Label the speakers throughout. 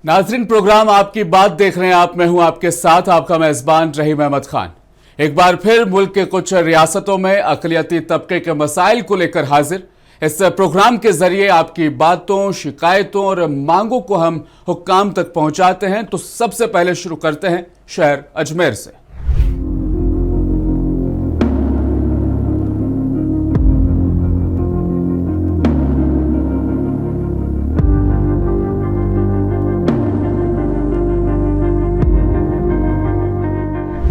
Speaker 1: नाजरीन, प्रोग्राम आपकी बात देख रहे हैं आप। मैं हूं आपके साथ आपका मेजबान रहीम अहमद खान। एक बार फिर मुल्क के कुछ रियासतों में अक़लियती तबके के मसाइल को लेकर हाजिर। इस प्रोग्राम के जरिए आपकी बातों, शिकायतों और मांगों को हम हुक्काम तक पहुंचाते हैं। तो सबसे पहले शुरू करते हैं शहर अजमेर से।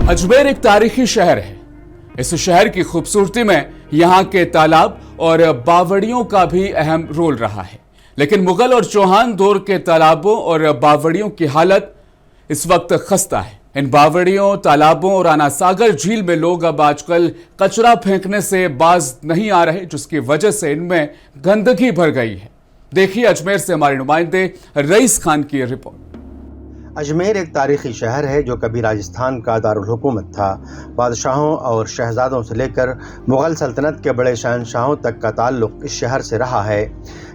Speaker 1: अजमेर एक तारीखी शहर है। इस शहर की खूबसूरती में यहाँ के तालाब और बावड़ियों का भी अहम रोल रहा है। लेकिन मुगल और चौहान दौर के तालाबों और बावड़ियों की हालत इस वक्त खस्ता है। इन बावड़ियों, तालाबों और आना सागर झील में लोग अब आजकल कचरा फेंकने से बाज नहीं आ रहे, जिसकी वजह से इनमें गंदगी भर गई है। देखिए अजमेर से हमारे नुमाइंदे रईस खान की रिपोर्ट।
Speaker 2: अजमेर एक तारीखी शहर है जो कभी राजस्थान का दारुल हुकूमत था। बादशाहों और शहजादों से लेकर मुग़ल सल्तनत के बड़े शहंशाहों तक का ताल्लुक़ इस शहर से रहा है।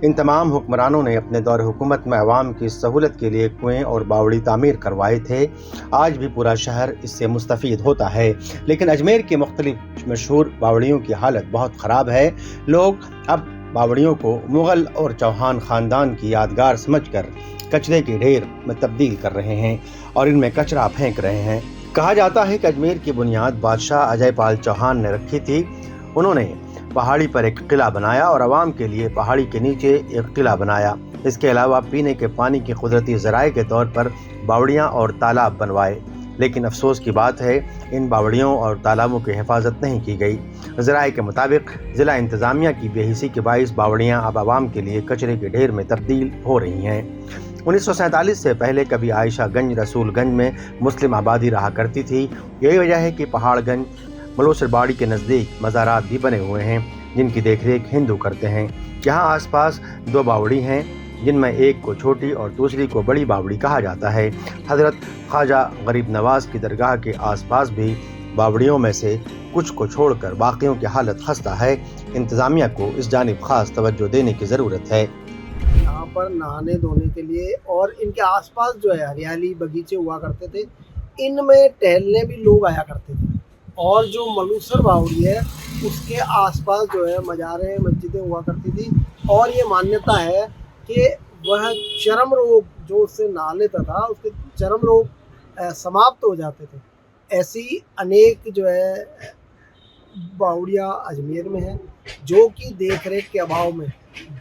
Speaker 2: इन तमाम हुक्मरानों ने अपने दौर हुकूमत में अवाम की सहूलत के लिए कुएँ और बावड़ी तामीर करवाए थे। आज भी पूरा शहर इससे मुस्तफ़ीद होता है, लेकिन अजमेर की मुख्तलिफ मशहूर बावड़ियों की हालत बहुत ख़राब है। लोग अब बावड़ियों को मुग़ल और चौहान ख़ानदान की यादगार समझकर कचरे के ढेर में तब्दील कर रहे हैं और इनमें कचरा फेंक रहे हैं। कहा जाता है कि अजमेर की बुनियाद बादशाह अजय पाल चौहान ने रखी थी। उन्होंने पहाड़ी पर एक किला बनाया और आवाम के लिए पहाड़ी के नीचे एक किला बनाया। इसके अलावा पीने के पानी की कुदरती ज़राए के तौर पर बावड़ियाँ और तालाब बनवाए। लेकिन अफसोस की बात है, इन बावड़ियों और तालाबों की हिफाजत नहीं की गई। ज़राए के मुताबिक ज़िला इंतज़ामिया की बेहिसी के बाइस बावड़ियाँ अब आवाम के लिए कचरे के ढेर में तब्दील हो रही हैं। 1947 से पहले कभी आयशागंज, रसूलगंज में मुस्लिम आबादी रहा करती थी। यही वजह है कि पहाड़गंज, मलोसरबाड़ी के नज़दीक मज़ारात भी बने हुए हैं, जिनकी देखरेख हिंदू करते हैं। यहाँ आसपास दो बावड़ी हैं, जिनमें एक को छोटी और दूसरी को बड़ी बावड़ी कहा जाता है। हज़रत ख्वाजा गरीब नवाज़ की दरगाह के आसपास भी बावड़ियों में से कुछ को छोड़कर बाकियों की हालत खस्ता है। इंतज़ामिया को इस जानिब ख़ास तवज्जो देने की ज़रूरत है।
Speaker 3: यहाँ पर नहाने धोने के लिए और इनके आसपास जो है हरियाली बगीचे हुआ करते थे, इनमें टहलने भी लोग आया करते थे। और जो मलूसर बावड़ी है उसके आसपास जो है मज़ारें, मस्जिदें हुआ करती थी। और ये मान्यता है कि वह चर्म रोग जो उससे नहा लेता था, उसके चर्म रोग समाप्त हो जाते थे। ऐसी अनेक जो है बावड़ियाँ अजमेर में हैं, जो कि देख रेख के अभाव में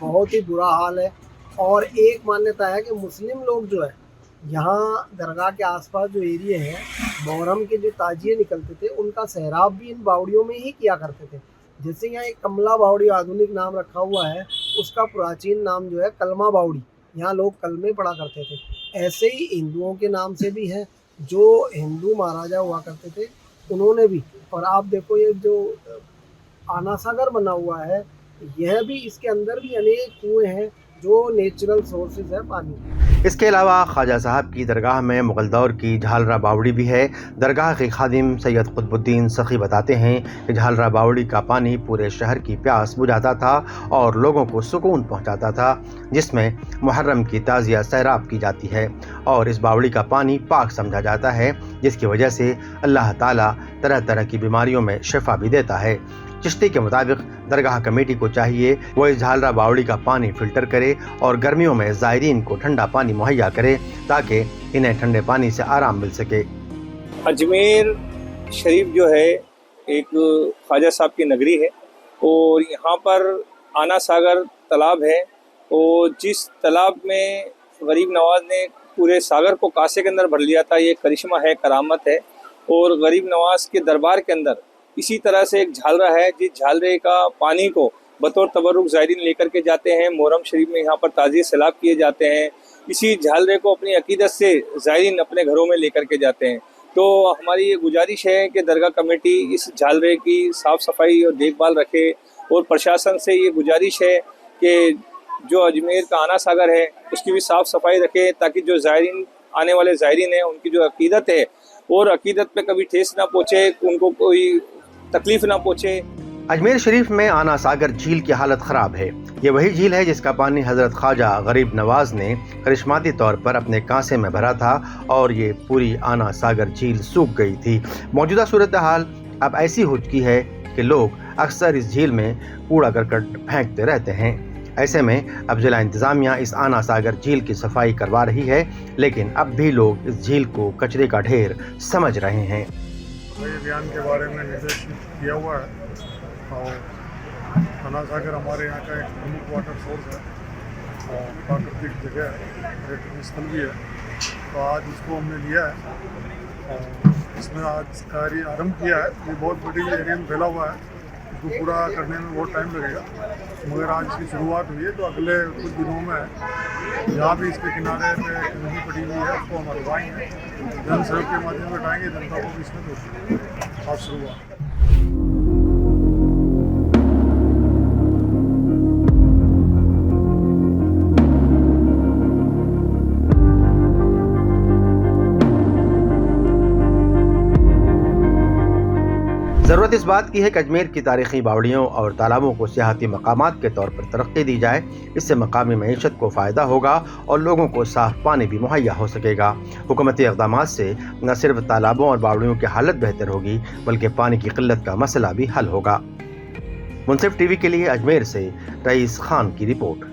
Speaker 3: बहुत ही बुरा हाल है। और एक मान्यता है कि मुस्लिम लोग जो है यहाँ दरगाह के आसपास जो एरिया है, मुहर्रम के जो ताजिए निकलते थे, उनका सहराब भी इन बावड़ियों में ही किया करते थे। जैसे यहाँ एक कमला बावड़ी आधुनिक नाम रखा हुआ है, उसका प्राचीन नाम जो है कलमा बावड़ी। यहाँ लोग कलमे पढ़ा करते थे। ऐसे ही हिंदुओं के नाम से भी हैं, जो हिंदू महाराजा हुआ करते थे उन्होंने भी। और आप देखो ये जो आना सागर बना हुआ है, यह भी, इसके अंदर भी अनेक कुएँ हैं जो नेचुरल सोर्सेज है पानी।
Speaker 2: इसके अलावा ख्वाजा साहब की दरगाह में मुग़ल दौर की झालरा बावड़ी भी है। दरगाह के खादिम सैयद कुतुबुद्दीन सखी बताते हैं कि झालरा बावड़ी का पानी पूरे शहर की प्यास बुझाता था और लोगों को सुकून पहुंचाता था, जिसमें मुहर्रम की ताज़िया सैराब की जाती है और इस बावड़ी का पानी पाक समझा जाता है, जिसकी वजह से अल्लाह ताला तरह तरह की बीमारियों में शिफा भी देता है। चिश्ती के मुताबिक दरगाह कमेटी को चाहिए वो इस झालरा बावड़ी का पानी फिल्टर करे और गर्मियों में ज़ायरीन को ठंडा पानी मुहैया करे, ताकि इन्हें ठंडे पानी से आराम मिल सके।
Speaker 4: अजमेर शरीफ जो है एक ख्वाजा साहब की नगरी है और यहाँ पर आना सागर तालाब है। और जिस तालाब में गरीब नवाज ने पूरे सागर को कासे के अंदर भर लिया था, ये करिश्मा है, करामत है। और गरीब नवाज के दरबार के अंदर इसी तरह से एक झालरा है, जिस झालरे का पानी को बतौर तबरुक ज़ायरीन लेकर के जाते हैं। मुहर्रम शरीफ में यहाँ पर ताज़िए सैलाब किए जाते हैं। इसी झालरे को अपनी अकीदत से ज़ायरीन अपने घरों में लेकर के जाते हैं। तो हमारी ये गुजारिश है कि दरगाह कमेटी इस झालरे की साफ़ सफाई और देखभाल रखे। और प्रशासन से ये गुजारिश है कि जो अजमेर का आना सागर है उसकी भी साफ़ सफाई रखे, ताकि जो ज़ायरीन, आने वाले ज़ायरीन हैं, उनकी जो अकीदत है और अकीदत पे कभी ठेस ना पहुँचे, उनको कोई तकलीफ ना पहुँचे।
Speaker 2: अजमेर शरीफ में आना सागर झील की हालत ख़राब है। ये वही झील है जिसका पानी हजरत ख्वाजा गरीब नवाज ने करिश्माती तौर पर अपने कांसे में भरा था और ये पूरी आना सागर झील सूख गई थी। मौजूदा सूरत हाल अब ऐसी हो चुकी है कि लोग अक्सर इस झील में कूड़ा करकट फेंकते रहते हैं। ऐसे में अब जिला इंतजामिया इस आना सागर झील की सफाई करवा रही है, लेकिन अब भी लोग इस झील को कचरे का ढेर समझ रहे हैं।
Speaker 5: अभियान के बारे में निर्देशित किया हुआ है और आना सागर हमारे यहाँ का एक प्रमुख वाटर सोर्स है और प्राकृतिक जगह है, पर्यटन स्थल भी है। तो आज इसको हमने लिया है और इसमें आज कार्य आरंभ किया है। ये बहुत बड़ी एरिया में फैला हुआ है, इसको पूरा करने में बहुत टाइम लगेगा, मगर आज इसकी शुरुआत हुई है। तो अगले कुछ दिनों में जहाँ भी इसके किनारे पे गंदगी पड़ी हुई है उसको हम हटवाएंगे, जन सहयोग के माध्यम से हटाएंगे, जनता को भी इसमें आज शुरुआत।
Speaker 2: ज़रूरत इस बात की है कि अजमेर की तारीखी बावड़ियों और तालाबों को सियाहती मकामात के तौर पर तरक्की दी जाए। इससे मकामी मईशत को फ़ायदा होगा और लोगों को साफ पानी भी मुहैया हो सकेगा। हुकूमती इक़दामात से न सिर्फ तालाबों और बावड़ियों की हालत बेहतर होगी, बल्कि पानी की किल्लत का मसला भी हल होगा। मुंसिफ टीवी के लिए अजमेर से रईस खान की रिपोर्ट।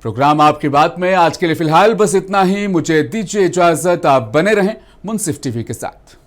Speaker 1: प्रोग्राम आपकी बात में आज के लिए फिलहाल बस इतना ही। मुझे दीजिए इजाजत, आप बने रहें मुंसिफ टीवी के साथ।